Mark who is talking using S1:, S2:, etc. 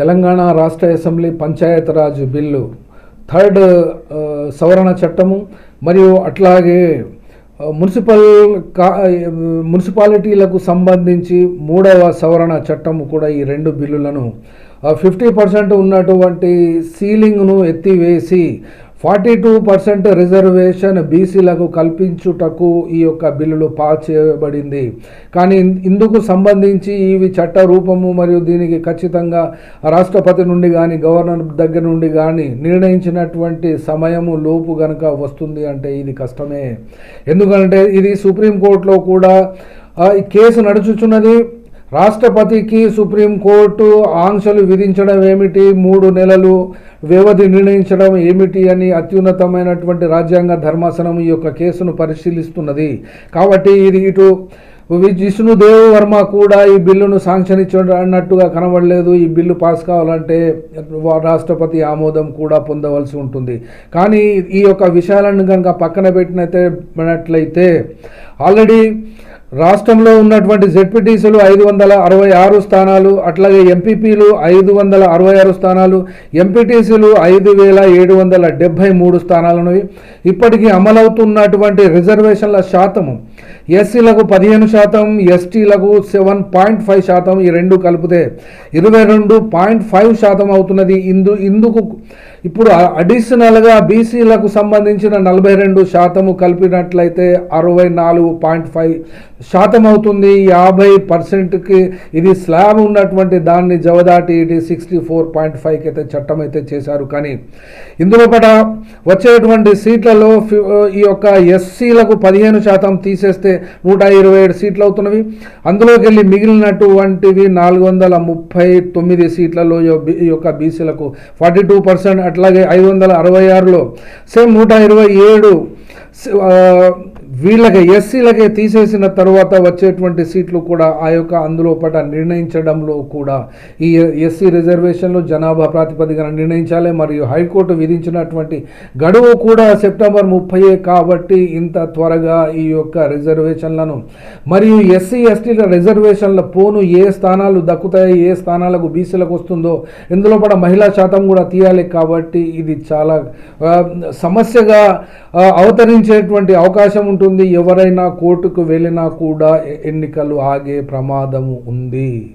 S1: తెలంగాణ రాష్ట్ర assembly Panchayati Raj bill third సవరణ చట్టము మరియు అట్లాగే మున్సిపాలిటీలకు సంబంధించి మూడవ సవరణ చట్టము కూడా ఈ రెండు బిల్లులను 50% ఉన్నటువంటి సీలింగ్ను ఎత్తివేసి 42% రిజర్వేషన్ బీసీలకు కల్పించుటకు ఈ యొక్క బిల్లులు పాస్ చేయబడింది. కానీ ఇందుకు సంబంధించి ఇవి చట్ట రూపము మరియు దీనికి ఖచ్చితంగా రాష్ట్రపతి నుండి కానీ గవర్నర్ దగ్గర నుండి కానీ నిర్ణయించినటువంటి సమయము లోపు గనక వస్తుంది అంటే ఇది కష్టమే. ఎందుకంటే ఇది సుప్రీంకోర్టులో కూడా ఈ కేసు నడుచుచున్నది. రాష్ట్రపతికి సుప్రీంకోర్టు ఆంక్షలు విధించడం ఏమిటి, 3 నెలలు వ్యవధి నిర్ణయించడం ఏమిటి అని అత్యున్నతమైనటువంటి రాజ్యాంగ ధర్మాసనం ఈ యొక్క కేసును పరిశీలిస్తున్నది. కాబట్టి ఇది ఇటు విష్ణుదేవ్ వర్మ కూడా ఈ బిల్లును శాంక్షన్ ఇచ్చినట్టుగా కనబడలేదు. ఈ బిల్లు పాస్ కావాలంటే రాష్ట్రపతి ఆమోదం కూడా పొందవలసి ఉంటుంది. కానీ ఈ యొక్క విషయాలను కనుక పక్కన పెట్టినట్లయితే ఆల్రెడీ రాష్ట్రంలో ఉన్నటువంటి జెడ్పీటీసీలు 566 స్థానాలు, అట్లాగే ఎంపీపీలు 566 స్థానాలు, ఎంపీటీసీలు 5773 స్థానాలను ఇప్పటికీ అమలవుతున్నటువంటి రిజర్వేషన్ల శాతము ఎస్సీలకు 15%, ఎస్టీలకు 7.5%, ఈ రెండు కలిపితే 22.5% అవుతున్నది. ఇందుకు ఇప్పుడు అడిషనల్గా బీసీలకు సంబంధించిన 42% కలిపినట్లయితే 64.5% అవుతుంది. 50%కి ఇది స్లాబ్ ఉన్నటువంటి దాన్ని జవదాటి ఇది 64.5కి అయితే చట్టం అయితే చేశారు. కానీ ఇందులో వచ్చేటువంటి సీట్లలో ఈ యొక్క ఎస్సీలకు 15% తీసేస్తే 127 సీట్లు అవుతున్నవి. అందులోకి వెళ్ళి మిగిలినటువంటివి 439 సీట్లలో ఈ యొక్క బీసీలకు 42%, అట్లాగే 566లో సేమ్ 127 వీళ్ళకి ఎస్సీలకే తీసేసిన తర్వాత వచ్చేటువంటి సీట్లు కూడా ఆ యొక్క అందులో నిర్ణయించడంలో కూడా ఈ ఎస్సీ రిజర్వేషన్లు జనాభా ప్రాతిపదికన నిర్ణయించాలి. మరియు హైకోర్టు విధించినటువంటి గడువు కూడా సెప్టెంబర్ 30 కాబట్టి ఇంత త్వరగా ఈ యొక్క రిజర్వేషన్లను మరియు ఎస్సీ ఎస్టీల రిజర్వేషన్ల పోను ఏ స్థానాలు దక్కుతాయి, ఏ స్థానాలకు బీసీలకు వస్తుందో ఇందులో మహిళా శాతం కూడా తీయాలి. కాబట్టి ఇది చాలా సమస్యగా అవతరించేటువంటి అవకాశం ఉంటుంది. ఎవరైనా కోర్టుకు వెళ్ళినా కూడా ఎన్నికలు ఆగే ప్రమాదము ఉంది.